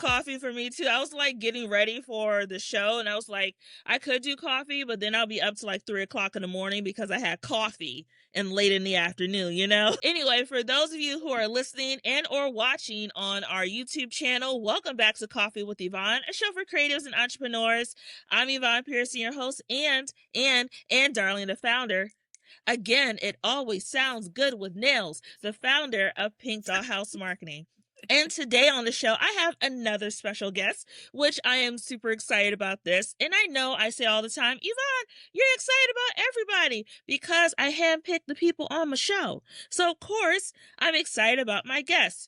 coffee for me too. I was like getting ready for the show and I was like, I could do coffee, but then I'll be up to like 3 o'clock in the morning because I had coffee and late in the afternoon, you know? Anyway, for those of you who are listening and or watching on our YouTube channel, welcome back to Coffee with Yvonne, a show for creatives and entrepreneurs. I'm Yvonne Pearson, your host, and Darling, the founder. Again, it always sounds good with nails, the founder of Pink Dollhouse Marketing. And today on the show, I have another special guest, which I am super excited about this. And I know I say all the time, Yvonne, you're excited about everybody because I handpicked the people on my show. So, of course, I'm excited about my guests.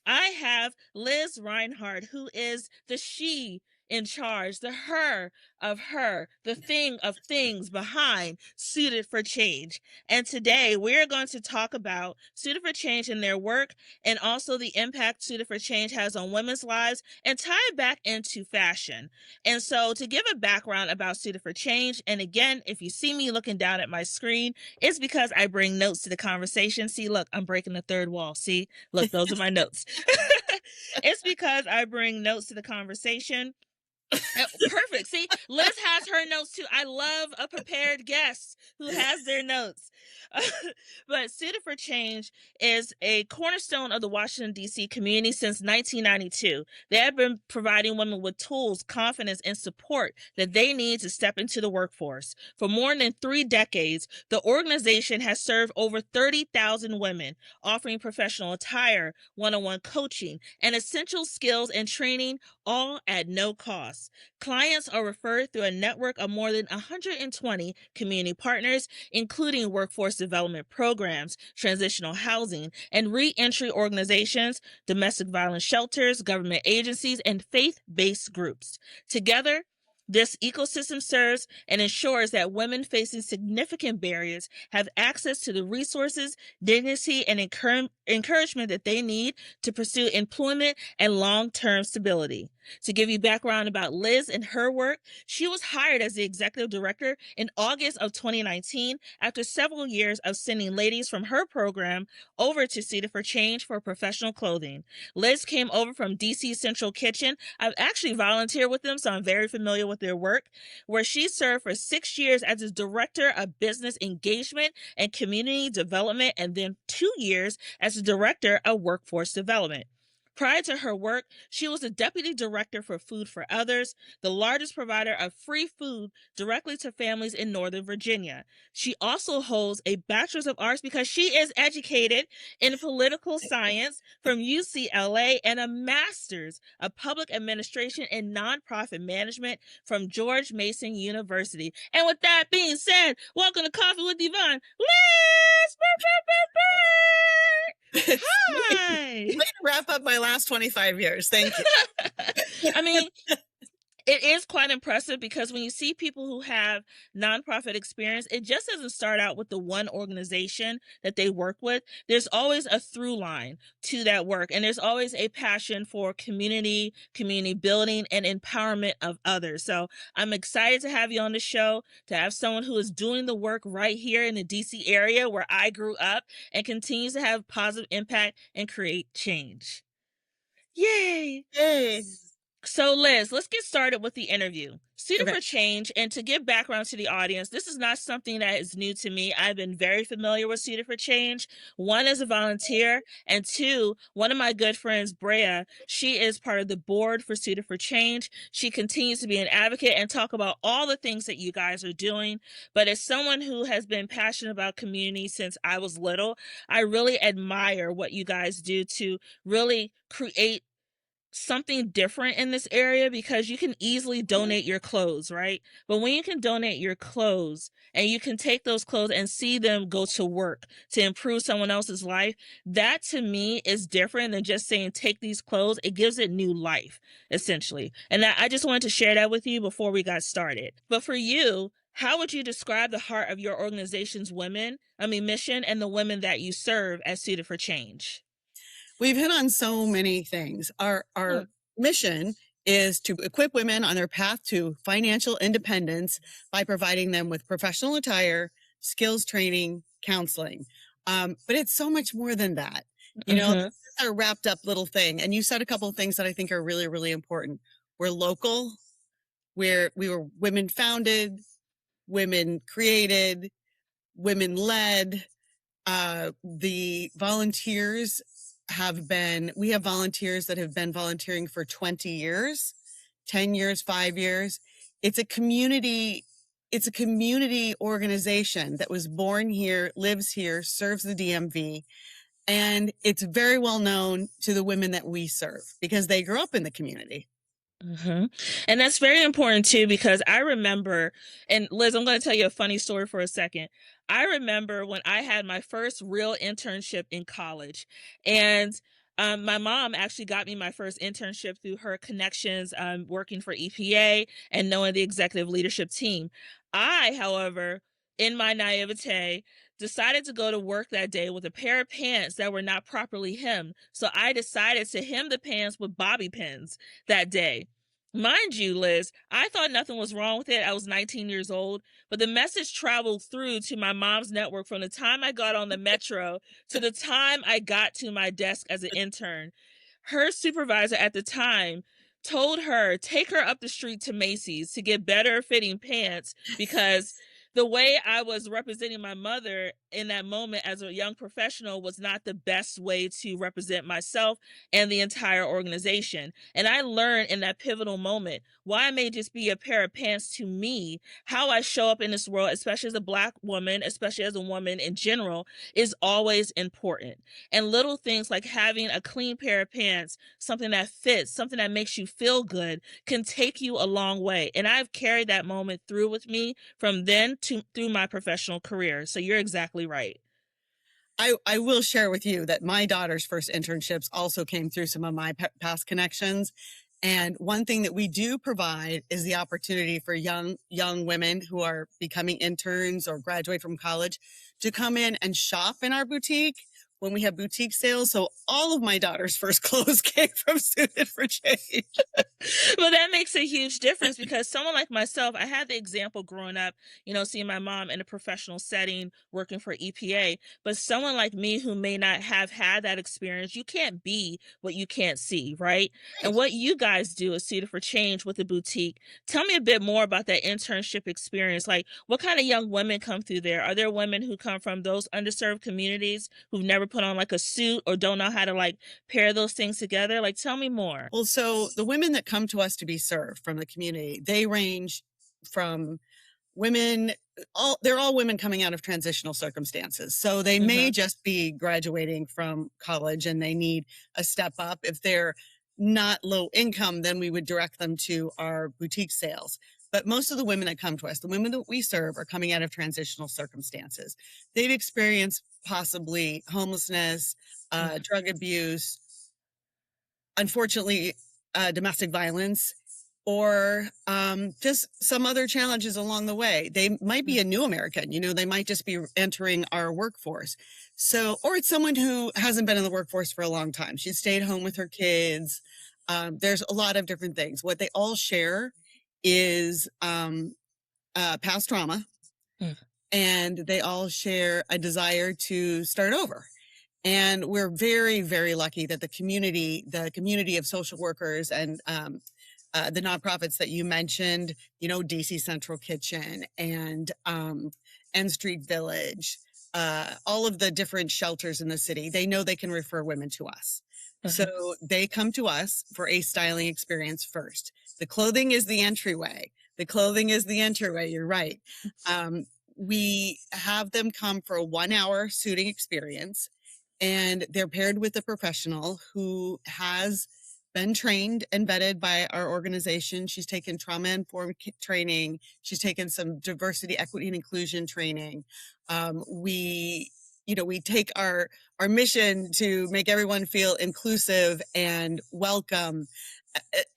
I have Liz Reinert, who is the she in charge, the her of her, the thing of things behind Suited for Change. And today we're going to talk about Suited for Change and their work and also the impact Suited for Change has on women's lives and tie it back into fashion. And so to give a background about Suited for Change, and again, if you see me looking down at my screen, it's because I bring notes to the conversation. See, look, I'm breaking the third wall. See, look, those are my notes. It's because I bring notes to the conversation. Perfect. See, Liz has her notes too. I love a prepared guest who has their notes. But Suited for Change is a cornerstone of the Washington, D.C. community since 1992. They have been providing women with tools, confidence, and support that they need to step into the workforce. For more than 3 decades, the organization has served over 30,000 women, offering professional attire, one-on-one coaching, and essential skills and training, all at no cost. Clients are referred through a network of more than 120 community partners, including workforce development programs, transitional housing, and re-entry organizations, domestic violence shelters, government agencies, and faith-based groups. Together, this ecosystem serves and ensures that women facing significant barriers have access to the resources, dignity, and encouragement that they need to pursue employment and long-term stability. To give you background about Liz and her work, she was hired as the executive director in August of 2019 after several years of sending ladies from her program over to Suited for Change for professional clothing. Liz came over from DC Central Kitchen. I've actually volunteered with them, so I'm very familiar with their work, where she served for 6 years as the director of business engagement and community development, and then 2 years as the director of workforce development. Prior to her work, she was the deputy director for Food for Others, the largest provider of free food directly to families in Northern Virginia. She also holds a Bachelor's of Arts because she is educated in political science from UCLA and a Master's of Public Administration and Nonprofit Management from George Mason University. And with that being said, welcome to Coffee with Yvonne, Liz! Hi! Way to wrap up my last 25 years. Thank you. I mean, it is quite impressive because when you see people who have nonprofit experience, it just doesn't start out with the one organization that they work with. There's always a through line to that work, and there's always a passion for community building, and empowerment of others. So I'm excited to have you on the show, to have someone who is doing the work right here in the DC area where I grew up and continues to have positive impact and create change. Yay! Hey. So Liz, let's get started with the interview. Suited Okay. for Change, and to give background to the audience, this is not something that is new to me. I've been very familiar with Suited for Change. 1, as a volunteer, and 2, one of my good friends, Brea, she is part of the board for Suited for Change. She continues to be an advocate and talk about all the things that you guys are doing. But as someone who has been passionate about community since I was little, I really admire what you guys do to really create something different in this area, because you can easily donate your clothes, right? But when you can donate your clothes and you can take those clothes and see them go to work to improve someone else's life, that to me is different than just saying, take these clothes. It gives it new life, essentially. And I just wanted to share that with you before we got started. But for you, how would you describe the heart of your organization's mission and the women that you serve as Suited for Change? We've hit on so many things. Our mission is to equip women on their path to financial independence by providing them with professional attire, skills training, counseling. But it's so much more than that. You know, our wrapped up little thing. And you said a couple of things that I think are really, really important. We're local, we were women founded, women created, women led. The volunteers we have volunteers that have been volunteering for 20 years, 10 years, 5 years. It's a community organization that was born here, lives here, serves the DMV. And it's very well known to the women that we serve because they grew up in the community. Mm-hmm. And that's very important too, because I remember, and Liz, I'm going to tell you a funny story for a second. I remember when I had my first real internship in college, and my mom actually got me my first internship through her connections, working for EPA and knowing the executive leadership team. I, however, in my naivete, decided to go to work that day with a pair of pants that were not properly hemmed. So I decided to hem the pants with bobby pins that day. Mind you, Liz, I thought nothing was wrong with it. I was 19 years old, but the message traveled through to my mom's network from the time I got on the metro to the time I got to my desk as an intern. Her supervisor at the time told her, take her up the street to Macy's to get better fitting pants, because the way I was representing my mother in that moment as a young professional was not the best way to represent myself and the entire organization. And I learned in that pivotal moment why it may just be a pair of pants to me, how I show up in this world, especially as a Black woman, especially as a woman in general, is always important. And little things like having a clean pair of pants, something that fits, something that makes you feel good, can take you a long way. And I've carried that moment through with me from then to through my professional career. So you're exactly right. I will share with you that my daughter's first internships also came through some of my past connections. And one thing that we do provide is the opportunity for young women who are becoming interns or graduate from college to come in and shop in our boutique when we have boutique sales. So all of my daughter's first clothes came from Suited for Change. Well, that makes a huge difference, because someone like myself, I had the example growing up, seeing my mom in a professional setting working for EPA. But someone like me who may not have had that experience, you can't be what you can't see, right? And what you guys do is Suited for Change with the boutique. Tell me a bit more about that internship experience. Like, what kind of young women come through there? Are there women who come from those underserved communities who've never put on like a suit or don't know how to like pair those things together? Like, tell me more. Well, so the women that come to us to be served from the community, they range from women, they're all women coming out of transitional circumstances. So they may just be graduating from college and they need a step up. If they're not low income, then we would direct them to our boutique sales. But most of the women that come to us, the women that we serve, are coming out of transitional circumstances. They've experienced possibly homelessness, drug abuse, unfortunately, domestic violence, or just some other challenges along the way. They might be a new American, they might just be entering our workforce. So, or it's someone who hasn't been in the workforce for a long time. She stayed home with her kids. There's a lot of different things. What they all share is past trauma, and they all share a desire to start over. And we're very, very lucky that the community of social workers and the nonprofits that you mentioned, DC Central Kitchen and N Street Village, all of the different shelters in the city, they know they can refer women to us. So they come to us for a styling experience first. The clothing is the entryway. You're right. We have them come for a 1-hour suiting experience, and they're paired with a professional who has been trained and vetted by our organization. She's taken trauma-informed training. She's taken some diversity, equity, and inclusion training. We take our mission to make everyone feel inclusive and welcome.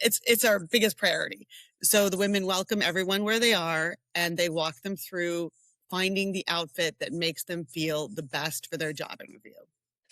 It's our biggest priority. So the women welcome everyone where they are, and they walk them through finding the outfit that makes them feel the best for their job interview.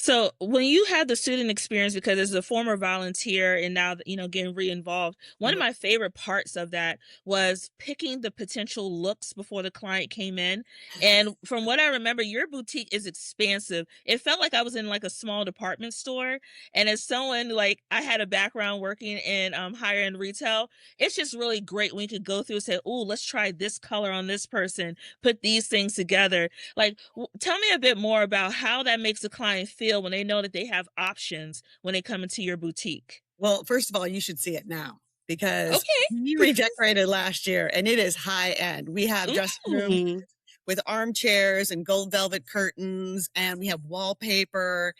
So when you had the student experience, because as a former volunteer and now, getting re-involved, one of Mhm. my favorite parts of that was picking the potential looks before the client came in. And from what I remember, your boutique is expansive. It felt like I was in like a small department store. And as someone like I had a background working in higher end retail, it's just really great when you could go through and say, "Oh, let's try this color on this person, put these things together." Like, tell me a bit more about how that makes the client feel when they know that they have options when they come into your boutique. Well, first of all, you should see it now because Okay. we redecorated last year and it is high end. We have dressing rooms Ooh. with armchairs and gold velvet curtains, and we have wallpaper.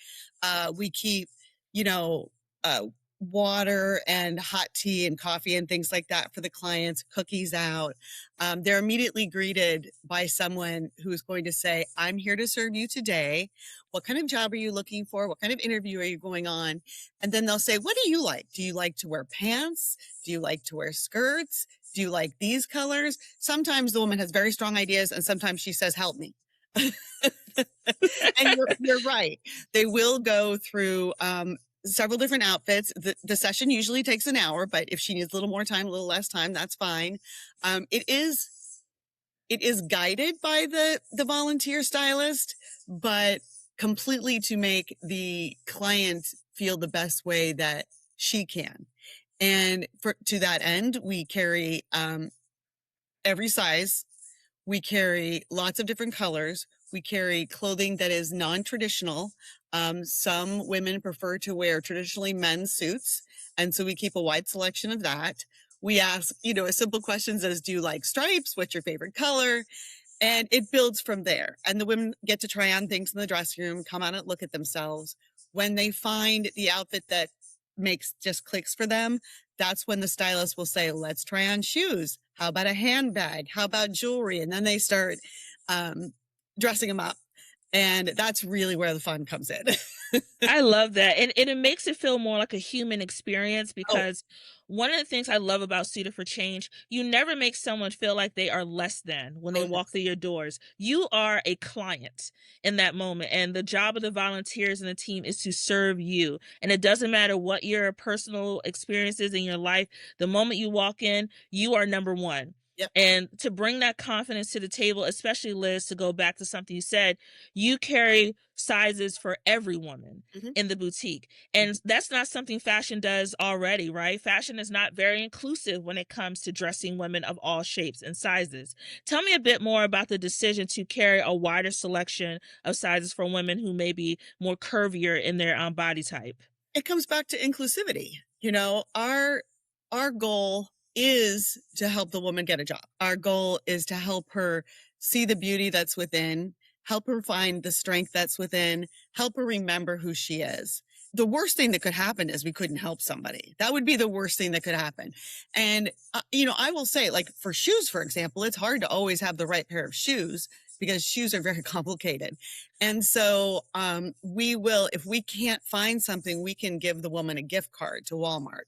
We keep, you know, uh, water and hot tea and coffee and things like that for the clients, cookies out. They're immediately greeted by someone who's going to say, "I'm here to serve you today. What kind of job are you looking for? What kind of interview are you going on?" And then they'll say, "What do you like? Do you like to wear pants? Do you like to wear skirts? Do you like these colors?" Sometimes the woman has very strong ideas, and sometimes she says, "Help me." And you're right. They will go through several different outfits. The session usually takes an hour, but if she needs a little more time, a little less time, that's fine. It is guided by the volunteer stylist, but completely to make the client feel the best way that she can. And to that end, we carry every size. We carry lots of different colors. We carry clothing that is non-traditional. Some women prefer to wear traditionally men's suits, and so we keep a wide selection of that. We ask, simple questions as, do you like stripes? What's your favorite color? And it builds from there. And the women get to try on things in the dressing room, come out and look at themselves. When they find the outfit that just clicks for them, that's when the stylist will say, "Let's try on shoes. How about a handbag? How about jewelry?" And then they start dressing them up. And that's really where the fun comes in. I love that. And it makes it feel more like a human experience Oh, because one of the things I love about Cedar for Change, you never make someone feel like they are less than when they oh, no. walk through your doors. You are a client in that moment. And the job of the volunteers and the team is to serve you. And it doesn't matter what your personal experience is in your life. The moment you walk in, you are number one. Yep. And to bring that confidence to the table, especially Liz, to go back to something you said, you carry sizes for every woman Mhm. in the boutique. And that's not something fashion does already, right? Fashion is not very inclusive when it comes to dressing women of all shapes and sizes. Tell me a bit more about the decision to carry a wider selection of sizes for women who may be more curvier in their body type. It comes back to inclusivity. Our goal is to help the woman get a job. Our goal is to help her see the beauty that's within, help her find the strength that's within, help her remember who she is. The worst thing that could happen is we couldn't help somebody. That would be the worst thing that could happen. And I will say, like, for shoes, for example, it's hard to always have the right pair of shoes because shoes are very complicated. And so we will, if we can't find something, we can give the woman a gift card to Walmart.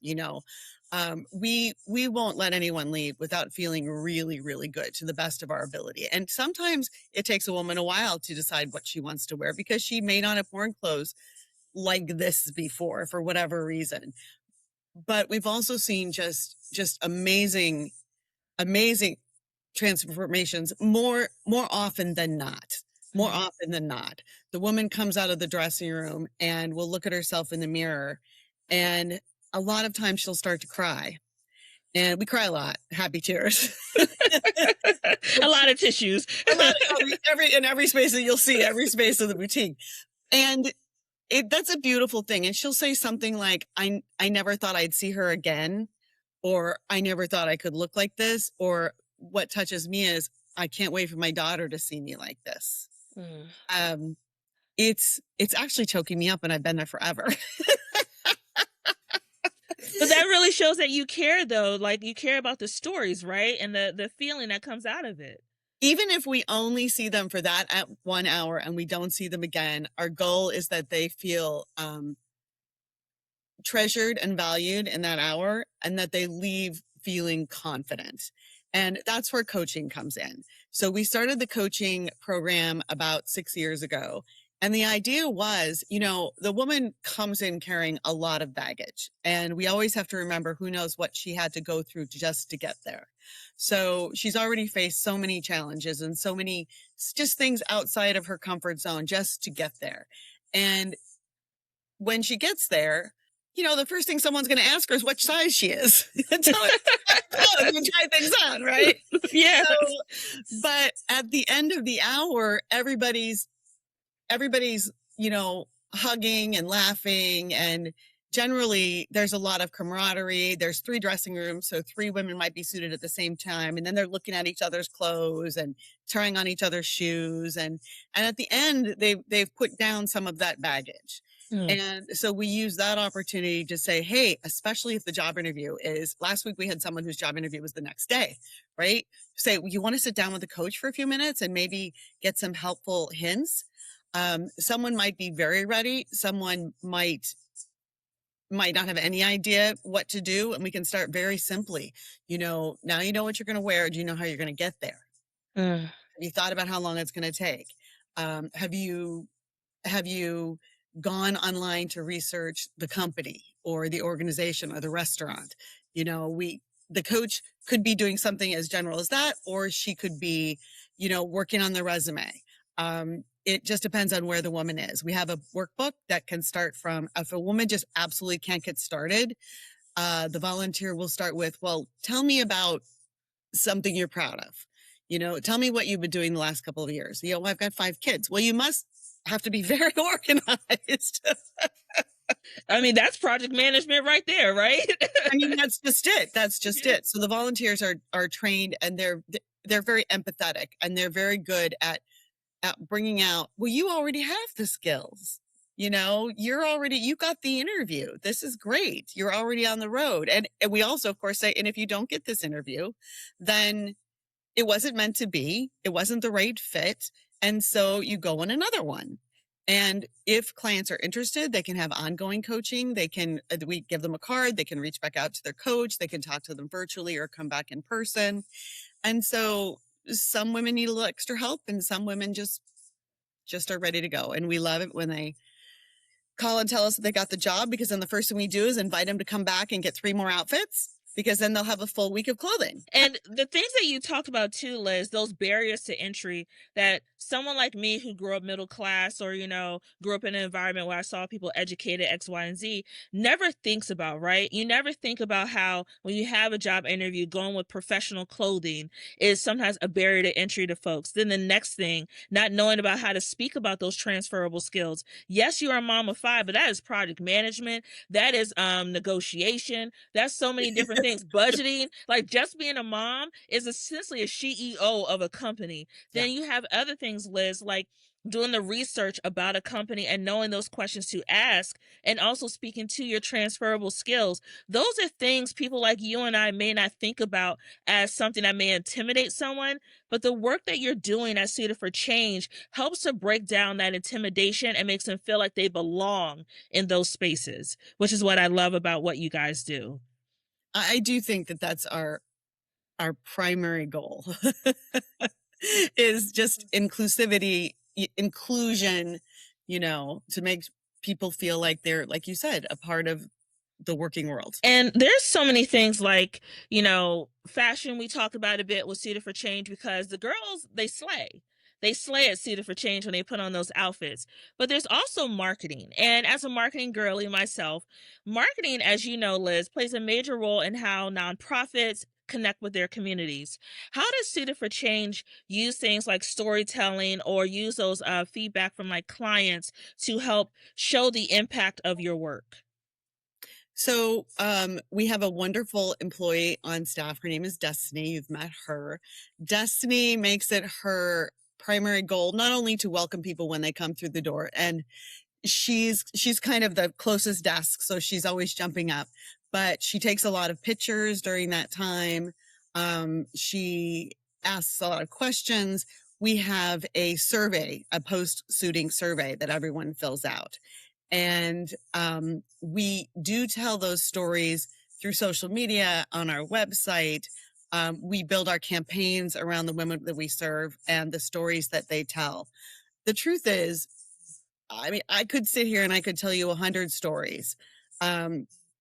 We won't let anyone leave without feeling really, really good to the best of our ability. And sometimes it takes a woman a while to decide what she wants to wear because she may not have worn clothes like this before for whatever reason. But we've also seen just amazing, amazing transformations more often than not. More Mhm. often than not, the woman comes out of the dressing room and will look at herself in the mirror, and a lot of times she'll start to cry. And we cry a lot, happy tears. A lot of tissues. A lot of every space that you'll see, every space of the boutique. And that's a beautiful thing. And she'll say something like, I never thought I'd see her again, or I never thought I could look like this, or what touches me is, I can't wait for my daughter to see me like this. Mm. Um, it's actually choking me up, and I've been there forever. But that really shows that you care, though. Like, you care about the stories, right? And the feeling that comes out of it. Even if we only see them for that at 1 hour and we don't see them again, our goal is that they feel treasured and valued in that hour, and that they leave feeling confident. And that's where coaching comes in. So we started the coaching program about 6 years ago. And the idea was, the woman comes in carrying a lot of baggage. And we always have to remember who knows what she had to go through just to get there. So she's already faced so many challenges and so many just things outside of her comfort zone just to get there. And when she gets there, the first thing someone's going to ask her is what size she is. Until and try things on, right? Yeah. But at the end of the hour, everybody's, hugging and laughing. And generally there's a lot of camaraderie. There's 3 dressing rooms. So 3 women might be suited at the same time. And then they're looking at each other's clothes and trying on each other's shoes. And at the end, they've put down some of that baggage. And so we use that opportunity to say, hey, especially if the job interview is, last week we had someone whose job interview was the next day, right? Say, you want to sit down with the coach for a few minutes and maybe get some helpful hints. Someone might be very ready. Someone might not have any idea what to do. And we can start very simply, now you know what you're going to wear. Do you know how you're going to get there? Have you thought about how long it's going to take? Have you gone online to research the company or the organization or the restaurant? The coach could be doing something as general as that, or she could be, working on the resume. It just depends on where the woman is. We have a workbook that can start from, if a woman just absolutely can't get started, the volunteer will start with, well, tell me about something you're proud of. Tell me what you've been doing the last couple of years. I've got 5 kids. Well, you must have to be very organized. I mean, that's project management right there, right? I mean, that's just it. That's just it. So the volunteers are trained, and they're very empathetic, and they're very good at bringing out, well, you already have the skills. You got the interview. This is great. You're already on the road. And we also, of course, say, and if you don't get this interview, then it wasn't meant to be. It wasn't the right fit. And so you go on another one. And if clients are interested, they can have ongoing coaching. We give them a card. They can reach back out to their coach. They can talk to them virtually or come back in person. And so some women need a little extra help, and some women just are ready to go. And we love it when they call and tell us that they got the job, because then the first thing we do is invite them to come back and get 3 more outfits, because then they'll have a full week of clothing. And the things that you talked about too, Liz, those barriers to entry that someone like me who grew up middle class, or, grew up in an environment where I saw people educated X, Y, and Z, never thinks about, right? You never think about how when you have a job interview, going with professional clothing is sometimes a barrier to entry to folks. Then the next thing, not knowing about how to speak about those transferable skills. Yes, you are a mom of 5, but that is project management. That is negotiation. That's so many different things. Budgeting, like just being a mom is essentially a CEO of a company. Yeah. Then you have other things, Liz, like doing the research about a company and knowing those questions to ask, and also speaking to your transferable skills. Those are things people like you and I may not think about as something that may intimidate someone, but the work that you're doing at Suited for Change helps to break down that intimidation and makes them feel like they belong in those spaces, which is what I love about what you guys do. I do think that that's our primary goal is just inclusivity, inclusion, to make people feel like they're, like you said, a part of the working world. And there's so many things like, fashion we talked about a bit with Suited for Change, because the girls, they slay. They slay at Suited for Change when they put on those outfits. But there's also marketing. And as a marketing girly myself, marketing, as you know, Liz, plays a major role in how nonprofits connect with their communities. How does Suited for Change use things like storytelling or use those feedback from like clients to help show the impact of your work? So we have a wonderful employee on staff. Her name is Destiny. You've met her. Destiny makes it her primary goal not only to welcome people when they come through the door, and she's kind of the closest desk, so she's always jumping up, but she takes a lot of pictures during that time. She asks a lot of questions. We have a survey, a post-suiting survey that everyone fills out. And we do tell those stories through social media, on our website. We build our campaigns around the women that we serve and the stories that they tell. The truth is, I mean, I could sit here and I could tell you 100 stories,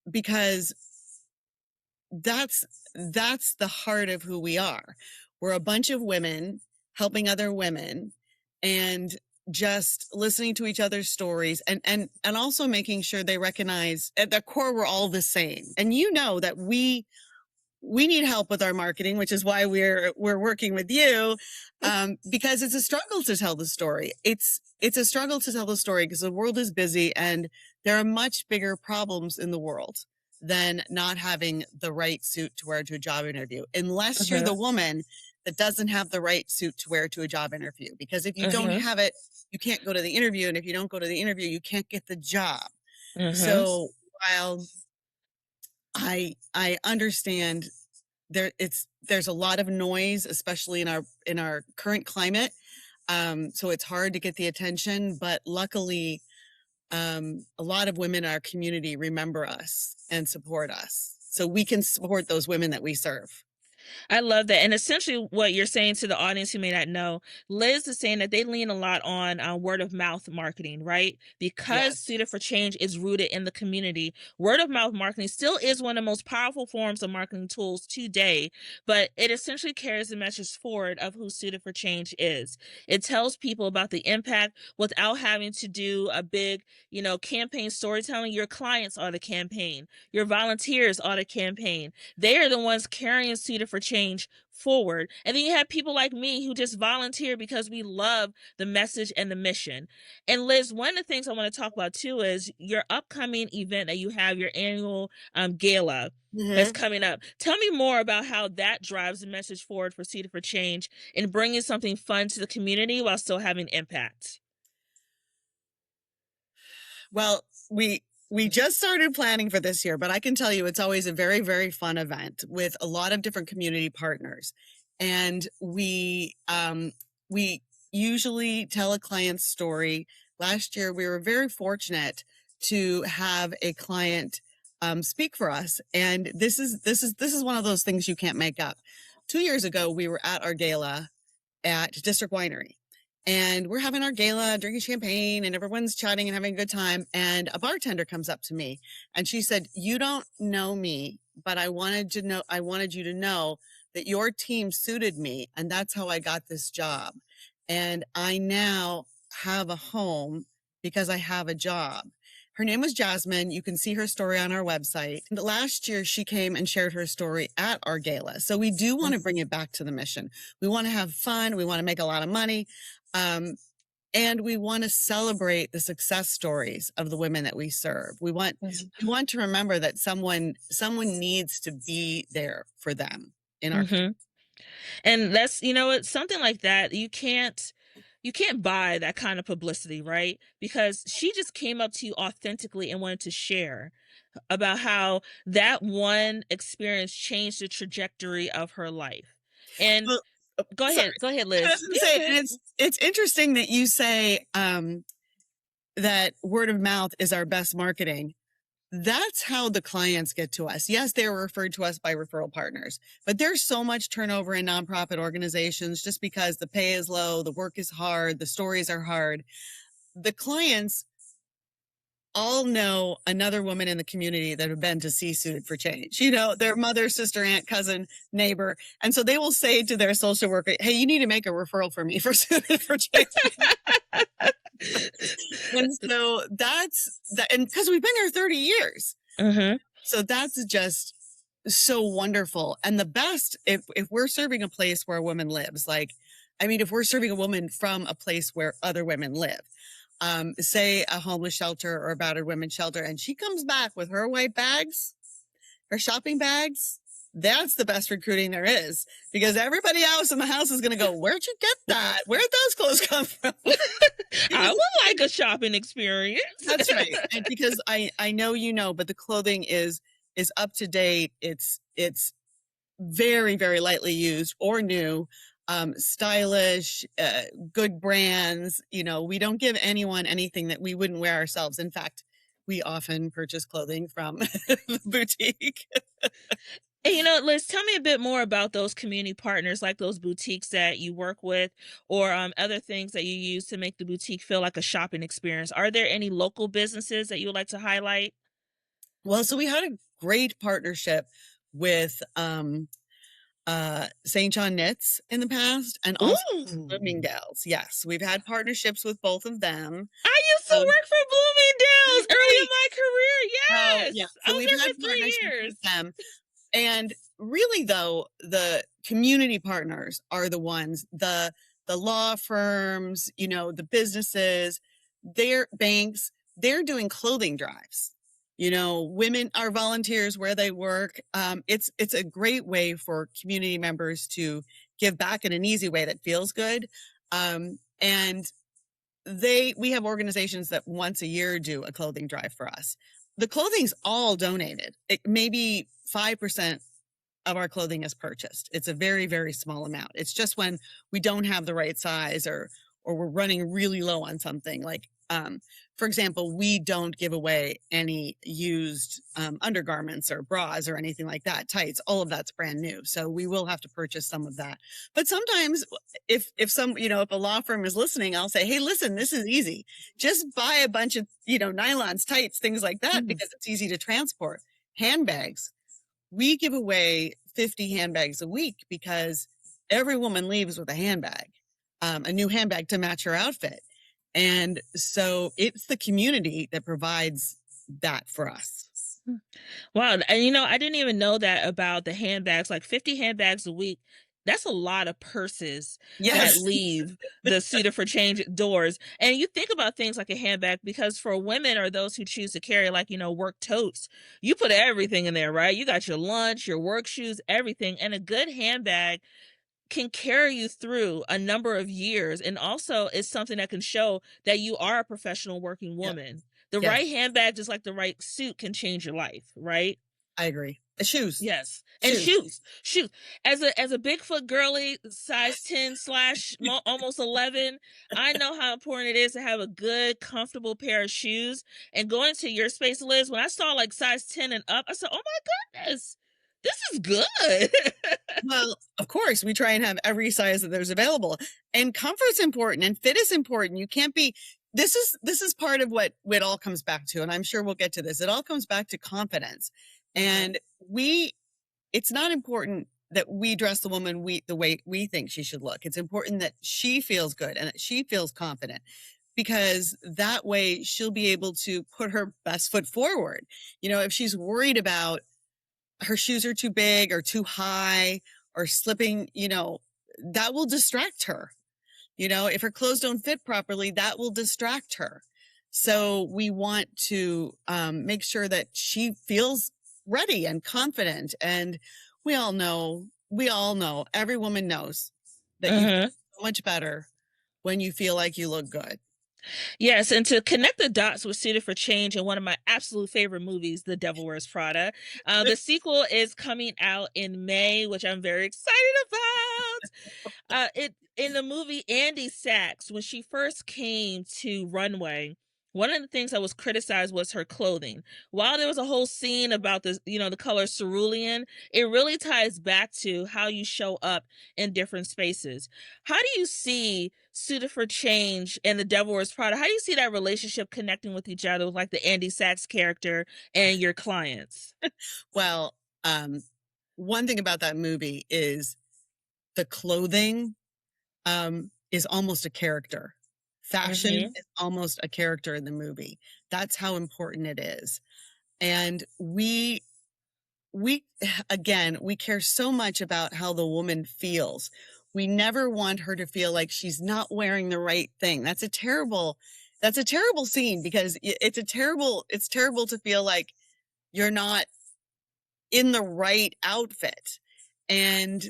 because that's the heart of who we are. We're a bunch of women helping other women, and just listening to each other's stories, and also making sure they recognize at the core we're all the same. And you know that we need help with our marketing, which is why we're working with you, because it's a struggle to tell the story. It's a struggle to tell the story because the world is busy, and there are much bigger problems in the world than not having the right suit to wear to a job interview, unless you're the woman that doesn't have the right suit to wear to a job interview. Because if you don't have it, you can't go to the interview, and if you don't go to the interview, you can't get the job. So while I understand there's a lot of noise, especially in our current climate. So it's hard to get the attention, but luckily, a lot of women in our community remember us and support us, so we can support those women that we serve. I love that. And essentially, what you're saying to the audience who may not know, Liz is saying that they lean a lot on word of mouth marketing, right? Because Yes. Suited for Change is rooted in the community. Word of mouth marketing still is one of the most powerful forms of marketing tools today, but it essentially carries the message forward of who Suited for Change is. It tells people about the impact without having to do a big, campaign storytelling. Your clients are the campaign, your volunteers are the campaign. They are the ones carrying Suited for Change forward. And then you have people like me who just volunteer because we love the message and the mission. And Liz, one of the things I want to talk about too is your upcoming event that you have, your annual gala that's coming up. Tell me more about how that drives the message forward for Suited for Change and bringing something fun to the community while still having impact. Well, we just started planning for this year, but I can tell you it's always a very, very fun event with a lot of different community partners. And we usually tell a client's story. Last year, we were very fortunate to have a client speak for us. And this is one of those things you can't make up. 2 years ago, we were at our gala at District Winery. And we're having our gala, drinking champagne, and everyone's chatting and having a good time. And a bartender comes up to me and she said, "You don't know me, but I wanted you to know that your team suited me. And that's how I got this job. And I now have a home because I have a job." Her name was Jasmine. You can see her story on our website. And last year, she came and shared her story at our gala. So we do want to bring it back to the mission. We want to have fun. We want to make a lot of money. And we want to celebrate the success stories of the women that we serve. We want to remember that someone needs to be there for them in our community. And that's, it's something like that. You can't buy that kind of publicity, right? Because she just came up to you authentically and wanted to share about how that one experience changed the trajectory of her life. And Well, go ahead, Liz. I was gonna say, it's interesting that you say that word of mouth is our best marketing. That's how the clients get to us. Yes, they're referred to us by referral partners, but there's so much turnover in nonprofit organizations just because the pay is low, the work is hard, the stories are hard. The clients all know another woman in the community that have been to see Suited for Change, their mother, sister, aunt, cousin, neighbor. And so they will say to their social worker, "Hey, you need to make a referral for me for Suited for Change." And so that's that. And because we've been here 30 years. So that's just so wonderful. And the best, if we're serving a place where a woman lives, if we're serving a woman from a place where other women live, say a homeless shelter or a battered women's shelter, and she comes back with her white bags, her shopping bags, that's the best recruiting there is, because everybody else in the house is going to go, "Where'd you get that? Where'd those clothes come from?" I would like a shopping experience. That's right. And because I know, but the clothing is up to date. It's very, very lightly used or new. Stylish, good brands. We don't give anyone anything that we wouldn't wear ourselves. In fact, we often purchase clothing from the boutique. And, Liz, tell me a bit more about those community partners, like those boutiques that you work with, or other things that you use to make the boutique feel like a shopping experience. Are there any local businesses that you would like to highlight? Well, so we had a great partnership with St. John Knits in the past, and also Ooh, Bloomingdale's. Yes, we've had partnerships with both of them. I used to Um, work for Bloomingdale's early in really? my career. Oh, Yes, yeah. I So was we've there had for three partnerships years. with them. And really, though, the community partners are the ones, the law firms, the businesses, their banks, they're doing clothing drives. Women are volunteers where they work. It's a great way for community members to give back in an easy way that feels good. And we have organizations that once a year do a clothing drive for us. The clothing's all donated. It maybe 5% of our clothing is purchased. It's a very, very small amount. It's just when we don't have the right size, or we're running really low on something. Like, for example, we don't give away any used undergarments or bras or anything like that, tights. All of that's brand new. So we will have to purchase some of that. But sometimes if a law firm is listening, I'll say, hey, listen, this is easy. Just buy a bunch of, nylons, tights, things like that, because it's easy to transport. Handbags. We give away 50 handbags a week because every woman leaves with a handbag, a new handbag to match her outfit. And so it's the community that provides that for us. Wow, and I didn't even know that about the handbags, like 50 handbags a week. That's a lot of purses that Yes. leave the Suitor for Change doors. And you think about things like a handbag, because for women or those who choose to carry, like, work totes, you put everything in there, right? You got your lunch, your work shoes, everything. And a good handbag can carry you through a number of years, and also is something that can show that you are a professional working Yeah. woman. The Yes, right handbag, just like the right suit, can change your life, right? I agree. Shoes. Yes. And shoes. As a Bigfoot girly, size 10 slash almost 11, I know how important it is to have a good, comfortable pair of shoes. And going to your space, Liz, when I saw like size 10 and up, I said, oh my goodness, this is good. Well, of course, we try and have every size that there's available. And comfort's important and fit is important. You can't be this is part of what it all comes back to, and I'm sure we'll get to this. It all comes back to confidence. And it's not important that we dress the woman the way we think she should look. It's important that she feels good and that she feels confident, because that way she'll be able to put her best foot forward. If she's worried about her shoes are too big or too high or slipping, that will distract her. If her clothes don't fit properly, that will distract her. So we want to make sure that she feels ready and confident. And we all know, every woman knows that you feel so much better when you feel like you look good. Yes, and to connect the dots with Suited for Change and one of my absolute favorite movies, The Devil Wears Prada, the sequel is coming out in May, which I'm very excited about. It in the movie, Andy Sachs, when she first came to Runway, one of the things that was criticized was her clothing. While there was a whole scene about the color cerulean, it really ties back to how you show up in different spaces. How do you see Suited for Change and The Devil Wears Prada? How do you see that relationship connecting with each other, like the Andy Sachs character and your clients? Well, one thing about that movie is the clothing is almost a character. Fashion is almost a character in the movie. That's how important it is. And we again, we care so much about how the woman feels. We never want her to feel like she's not wearing the right thing. That's a terrible scene, because it's terrible to feel like you're not in the right outfit. And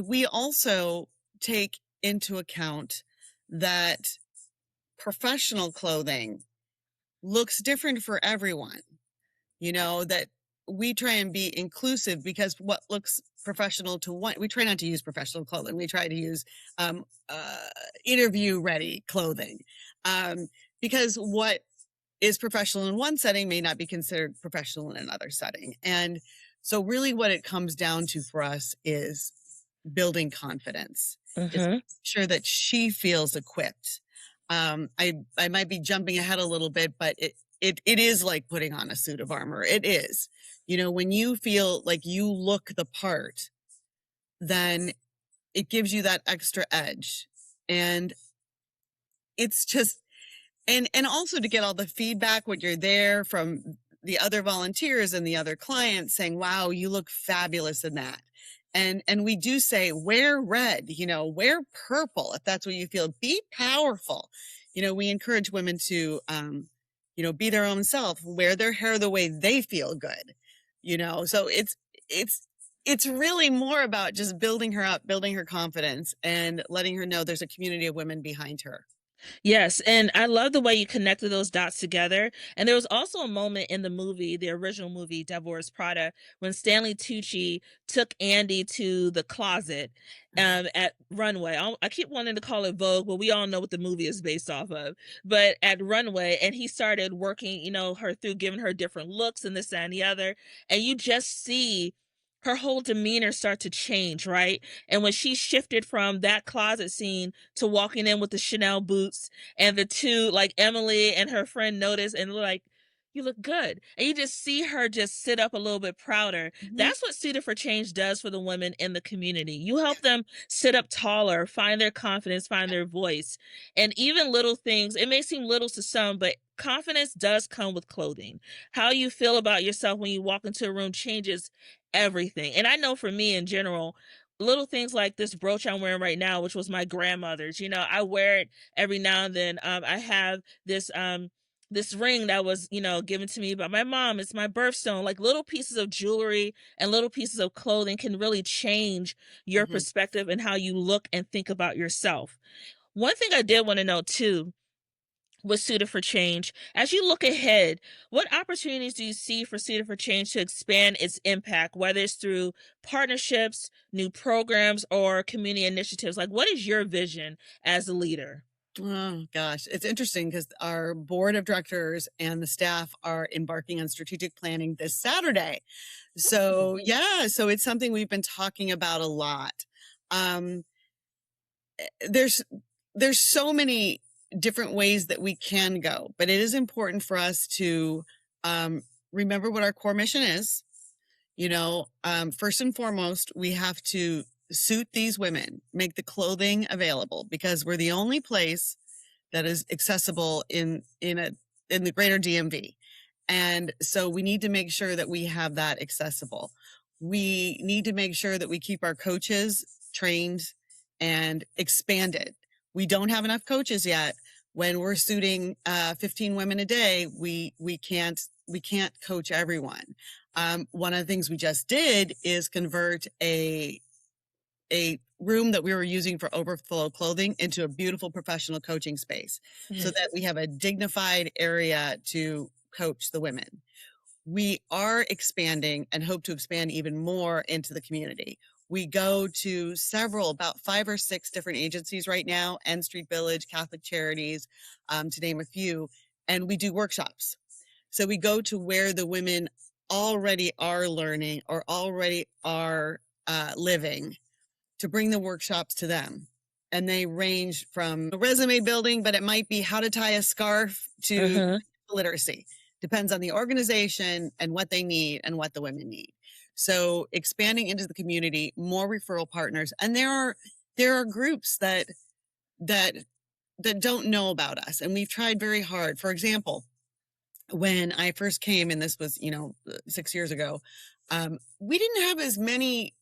we also take into account that professional clothing looks different for everyone. That we try and be inclusive, because what looks professional to one, we try not to use professional clothing. We try to use interview ready clothing, because what is professional in one setting may not be considered professional in another setting. And So really what it comes down to for us is building confidence. It's Mm-hmm. sure that she feels equipped. I might be jumping ahead a little bit, but it is like putting on a suit of armor. It is. You know, when you feel like you look the part, then it gives you that extra edge. And it's just, and also to get all the feedback when you're there from the other volunteers and the other clients saying, wow, you look fabulous in that. And we do say, wear red, you know, wear purple if that's what you feel. Be powerful. You know, we encourage women to, you know, be their own self, wear their hair the way they feel good, you know. So it's it's really more about just building her up, building her confidence, and letting her know there's a community of women behind her. Yes, and I love the way you connected those dots together. And there was also a moment in the movie, the original movie, Devil Wears Prada, when Stanley Tucci took Andy to the closet at Runway. I keep wanting to call it Vogue, but we all know what the movie is based off of. But at Runway, and he started working, you know, her through, giving her different looks and this, that, and the other. And you just see her whole demeanor start to change, right? And when she shifted from that closet scene to walking in with the Chanel boots, and the two, like Emily and her friend, notice and like, you look good. And you just see her just sit up a little bit prouder. Mhm. That's what Suited for Change does for the women in the community. You help them sit up taller, find their confidence, find their voice. And even little things, it may seem little to some, but confidence does come with clothing. How you feel about yourself when you walk into a room changes everything. And I know for me in general, little things like this brooch I'm wearing right now, which was my grandmother's, you know, I wear it every now and then. I have this ring that was, you know, given to me by my mom. It's my birthstone. Like little pieces of jewelry and little pieces of clothing can really change your Mhm. perspective and how you look and think about yourself. One thing I did want to know too was Suited for Change. As you look ahead, what opportunities do you see for Suited for Change to expand its impact, whether it's through partnerships, new programs, or community initiatives? Like, what is your vision as a leader? Oh gosh, it's interesting because our board of directors and the staff are embarking on strategic planning this Saturday. So yeah, so it's something we've been talking about a lot. Um, there's there's so many different ways that we can go, but it is important for us to um, remember what our core mission is. You know, first and foremost, we have to suit these women, make the clothing available because we're the only place that is accessible in the greater DMV. And so we need to make sure that we have that accessible. We need to make sure that we keep our coaches trained and expanded. We don't have enough coaches yet. When we're suiting 15 women a day, we can't coach everyone. One of the things we just did is convert a room that we were using for overflow clothing into a beautiful professional coaching space so that we have a dignified area to coach the women. We are expanding and hope to expand even more into the community. We go to several, about 5 or 6 different agencies right now, N Street Village, Catholic Charities, to name a few, and we do workshops. So we go to where the women already are learning or already are living to bring the workshops to them. And they range from resume building, but it might be how to tie a scarf to Uh-huh. literacy. Depends on the organization and what they need and what the women need. So expanding into the community, more referral partners, and there are groups that that don't know about us, and we've tried very hard. For example, when I first came, and this was 6 years ago, we didn't have as many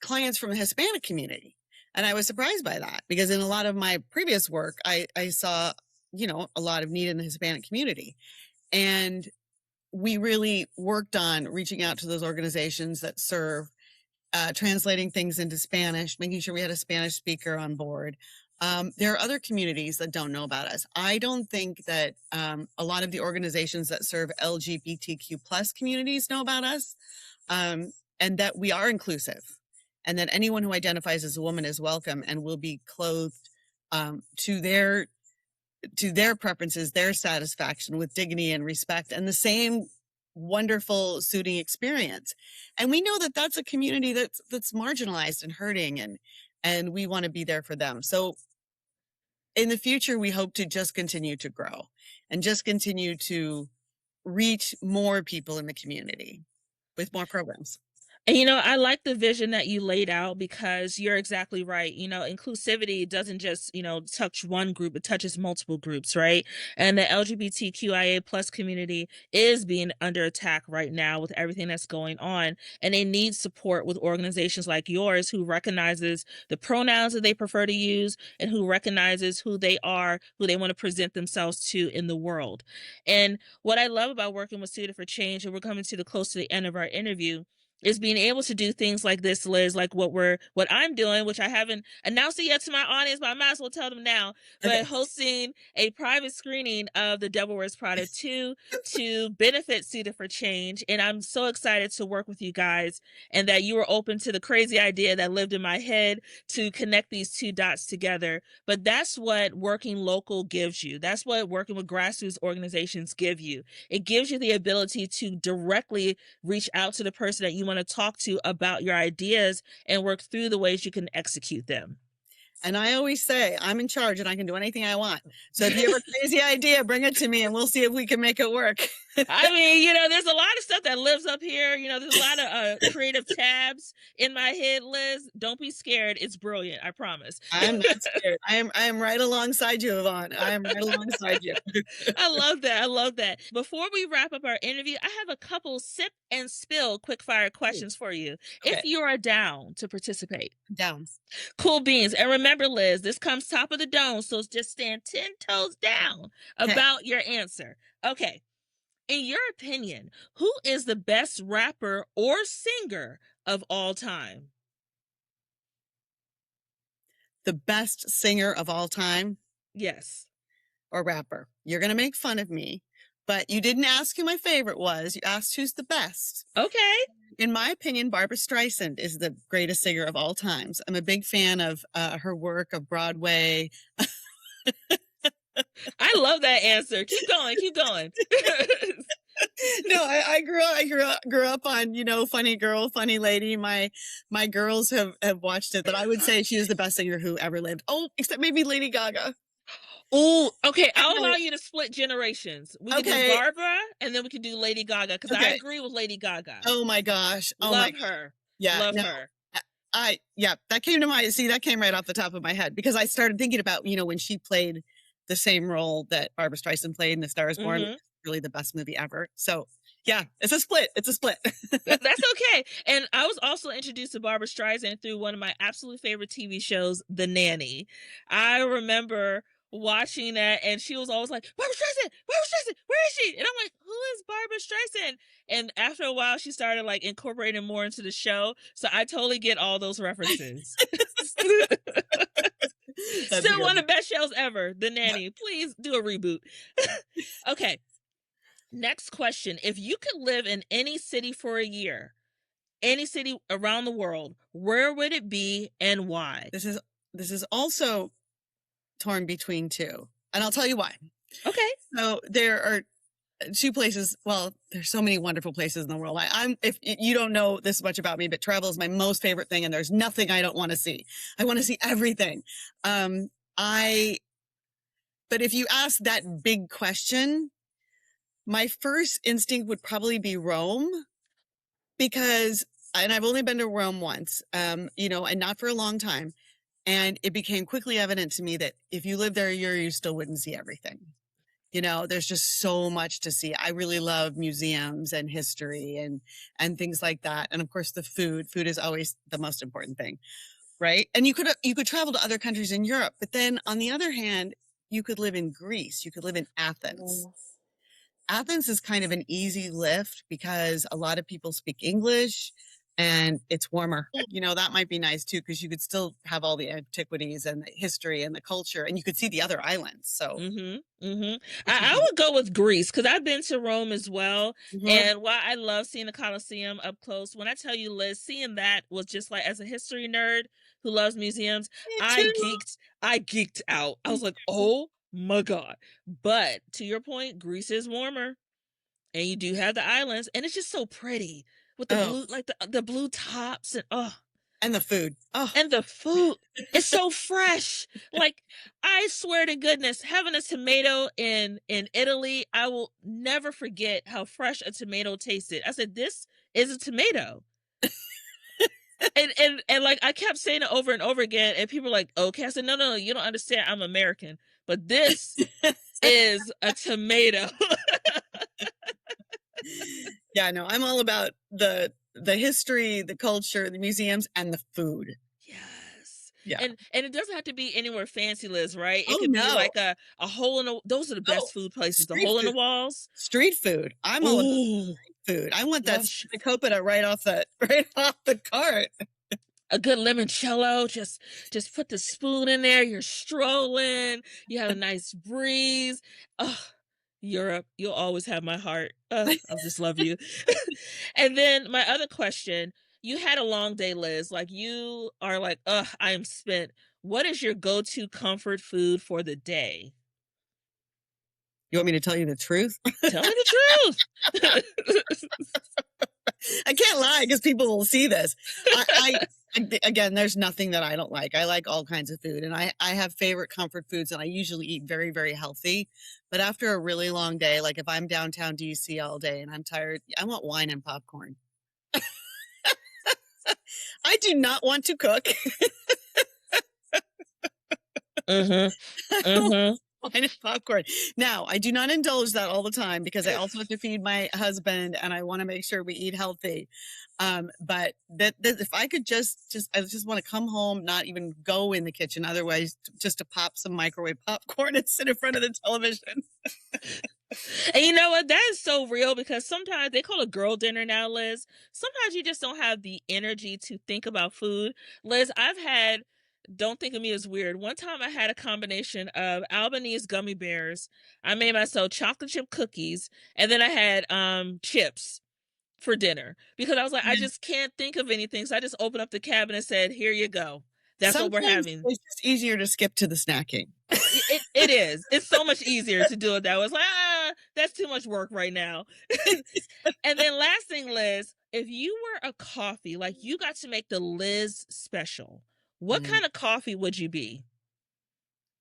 clients from the Hispanic community. And I was surprised by that because in a lot of my previous work, I saw, a lot of need in the Hispanic community. And we really worked on reaching out to those organizations that serve, translating things into Spanish, making sure we had a Spanish speaker on board. There are other communities that don't know about us. I don't think that a lot of the organizations that serve LGBTQ plus communities know about us, and that we are inclusive and that anyone who identifies as a woman is welcome and will be clothed to their preferences, their satisfaction with dignity and respect. And the same wonderful suiting experience. And we know that that's a community that's marginalized and hurting, and we want to be there for them. So in the future, we hope to just continue to grow and just continue to reach more people in the community with more programs. And I like the vision that you laid out, because you're exactly right. Inclusivity doesn't just, touch one group, it touches multiple groups, right? And the LGBTQIA plus community is being under attack right now with everything that's going on. And they need support with organizations like yours, who recognizes the pronouns that they prefer to use and who recognizes who they are, who they want to present themselves to in the world. And what I love about working with Suited for Change, and we're coming to the close to the end of our interview, is being able to do things like this, Liz, like what I'm doing, which I haven't announced it yet to my audience, but I might as well tell them now. But hosting a private screening of The Devil Wears Prada 2 to benefit Suited for Change. And I'm so excited to work with you guys, and that you were open to the crazy idea that lived in my head to connect these two dots together. But that's what working local gives you. That's what working with grassroots organizations give you. It gives you the ability to directly reach out to the person that you want to talk to about your ideas and work through the ways you can execute them. And I always say, I'm in charge and I can do anything I want. So if you have a crazy idea, bring it to me and we'll see if we can make it work. I mean, there's a lot of stuff that lives up here. There's a lot of creative tabs in my head, Liz. Don't be scared. It's brilliant. I promise. I'm not scared. I am right alongside you, Yvonne. I am right alongside you. I love that. I love that. Before we wrap up our interview, I have a couple sip and spill quick fire questions for you. Okay. If you are down to participate. Down. Cool beans. And remember, Liz, this comes top of the dome, so just stand 10 toes down about your answer. Okay. In your opinion, who is the best rapper or singer of all time? The best singer of all time? Yes. Or rapper? You're going to make fun of me, but you didn't ask who my favorite was. You asked who's the best. Okay. In my opinion, Barbra Streisand is the greatest singer of all times. I'm a big fan of her work, of Broadway. I love that answer. Keep going. Keep going. No, I grew up on, Funny Girl, Funny Lady. My girls have watched it, but I would say she is the best singer who ever lived. Oh, except maybe Lady Gaga. Oh, okay. I'll allow you to split generations. We can do Barbara, and then we can do Lady Gaga, because I agree with Lady Gaga. Oh my gosh. Oh love her. Yeah. Love her. That came to mind. See, that came right off the top of my head, because I started thinking about, when she played the same role that Barbra Streisand played in The Star is Born. Mm-hmm. Really the best movie ever. So yeah, it's a split. That's okay. And I was also introduced to Barbra Streisand through one of my absolute favorite TV shows, The Nanny. I remember watching that, and she was always like, Barbra Streisand, where is she? And I'm like, who is Barbra Streisand? And after a while, she started like incorporating more into the show. So I totally get all those references. Still one of the best shows ever, The Nanny. Please do a reboot. Okay. Next question. If you could live in any city for a year, any city around the world, where would it be and why? This is also torn between two, and I'll tell you why. Okay. So there are two places. Well, there's so many wonderful places in the world. If you don't know this much about me, but travel is my most favorite thing, and there's nothing I don't want to see. I want to see everything. But if you ask that big question, my first instinct would probably be Rome, and I've only been to Rome once, and not for a long time. And it became quickly evident to me that if you lived there a year, you still wouldn't see everything. There's just so much to see. I really love museums and history and things like that. And of course, the food is always the most important thing, right? And you could travel to other countries in Europe, but then on the other hand, you could live in Greece. You could live in Athens. Athens is kind of an easy lift because a lot of people speak English and it's warmer. That might be nice too, because you could still have all the antiquities and the history and the culture, and you could see the other islands. So I would go with Greece, because I've been to Rome as well. Mm-hmm. And while I love seeing the Colosseum up close, when I tell you, Liz, seeing that was just like, as a history nerd who loves museums, I geeked out. I was like, oh my God. But to your point, Greece is warmer. And you do have the islands, and it's just so pretty with the blue, like the blue tops, and the food. Oh, and the food is so fresh. Like, I swear to goodness, having a tomato in Italy, I will never forget how fresh a tomato tasted. I said, "This is a tomato." and like, I kept saying it over and over again, and people were like, "Okay." I said, "No, no, no, you don't understand. I'm American, but this is a tomato." Yeah, no, I'm all about the history, the culture, the museums, and the food. Yes. Yeah. And it doesn't have to be anywhere fancy, Liz, right? It Oh, could be no. like a hole in the, those are the best food places, the Street hole in the food. walls. Street food. I'm all about Ooh, street food. I want that love copita right off the cart. a good limoncello. Just put the spoon in there. You're strolling. You have a nice breeze. Oh, Europe, you'll always have my heart. I just love you. And then my other question, you had a long day, Liz. Like, you are like, I am spent. What is your go-to comfort food for the day? You want me to tell you the truth? Tell me the truth. I can't lie because people will see this. Again, there's nothing that I don't like. I like all kinds of food, and I have favorite comfort foods, and I usually eat very, very healthy. But after a really long day, like if I'm downtown DC all day and I'm tired, I want wine and popcorn. I do not want to cook. Wine and popcorn. Now, I do not indulge that all the time because I also have to feed my husband and I want to make sure we eat healthy. But that if I could I just want to come home, not even go in the kitchen. Otherwise, just to pop some microwave popcorn and sit in front of the television. And you know what? That is so real, because sometimes they call it girl dinner now, Liz. Sometimes you just don't have the energy to think about food. Liz, don't think of me as weird. One time I had a combination of Albanese gummy bears. I made myself chocolate chip cookies, and then I had chips for dinner, because I was like, I just can't think of anything. So I just opened up the cabinet and said, "Here you go. That's what we're having." It's just easier to skip to the snacking. It is. It's so much easier to do it that way. It's like, that's too much work right now. And then last thing, Liz, if you were a coffee, like you got to make the Liz special, what kind of coffee would you be?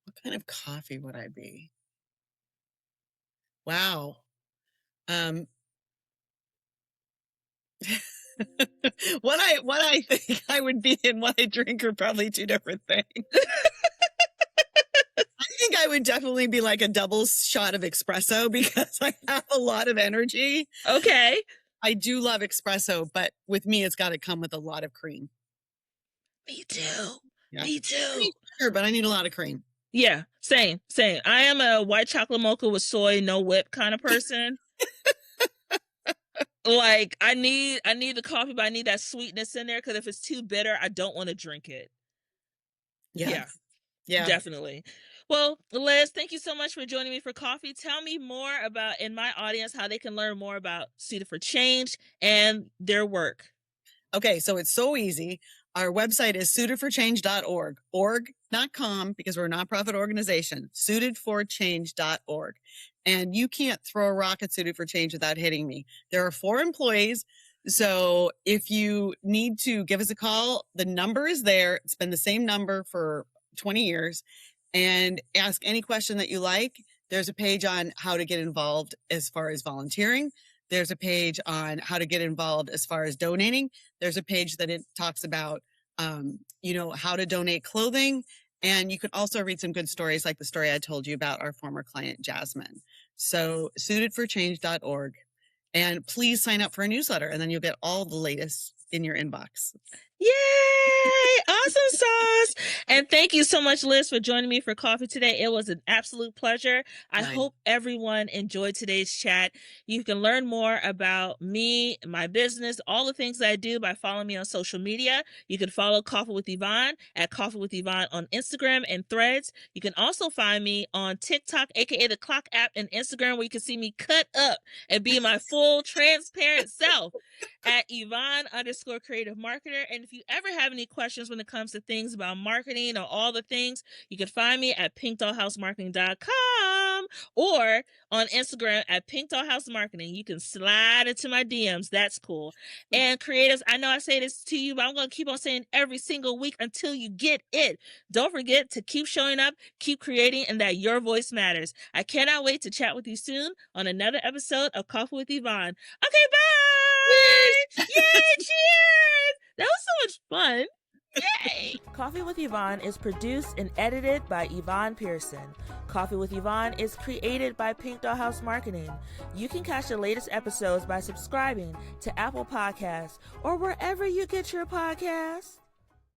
What kind of coffee would I be? Wow. What I think I would be and what I drink are probably two different things. I think I would definitely be like a double shot of espresso because I have a lot of energy. Okay. I do love espresso, but with me, it's got to come with a lot of cream. Me too. Yeah. Me too. Sure, but I need a lot of cream. Yeah, same. I am a white chocolate mocha with soy, no whip kind of person. Like, I need the coffee, but I need that sweetness in there, because if it's too bitter, I don't want to drink it. Yeah. Definitely. Well, Liz, thank you so much for joining me for coffee. Tell me more about, in my audience, how they can learn more about Suited for Change and their work. Okay, so it's so easy. Our website is suitedforchange.org, org.com, because we're a nonprofit organization, suitedforchange.org. And you can't throw a rock at Suited for Change without hitting me. There are 4 employees. So if you need to give us a call, the number is there. It's been the same number for 20 years. And ask any question that you like. There's a page on how to get involved as far as volunteering. There's a page on how to get involved as far as donating. There's a page that it talks about, how to donate clothing. And you can also read some good stories like the story I told you about our former client, Jasmine. So suitedforchange.org. And please sign up for a newsletter, and then you'll get all the latest in your inbox. Yay! Awesome sauce. And thank you so much, Liz, for joining me for coffee today. It was an absolute pleasure. I hope everyone enjoyed today's chat. You can learn more about me, my business, all the things that I do by following me on social media. You can follow Coffee with Yvonne at Coffee with Yvonne on Instagram and Threads. You can also find me on TikTok, aka the Clock app, and Instagram, where you can see me cut up and be my full transparent self. at Yvonne_creative marketer. And if you ever have any questions when it comes to things about marketing or all the things, you can find me at pinkdollhousemarketing.com or on Instagram at pinkdollhousemarketing. You can slide into my DMs. That's cool. And creatives, I know I say this to you, but I'm going to keep on saying every single week until you get it. Don't forget to keep showing up, keep creating, and that your voice matters. I cannot wait to chat with you soon on another episode of Coffee with Yvonne. Okay, bye! Yay, cheers! That was so much fun. Yay! Coffee with Yvonne is produced and edited by Yvonne Pearson. Coffee with Yvonne is created by Pink Doll House Marketing. You can catch the latest episodes by subscribing to Apple Podcasts or wherever you get your podcasts.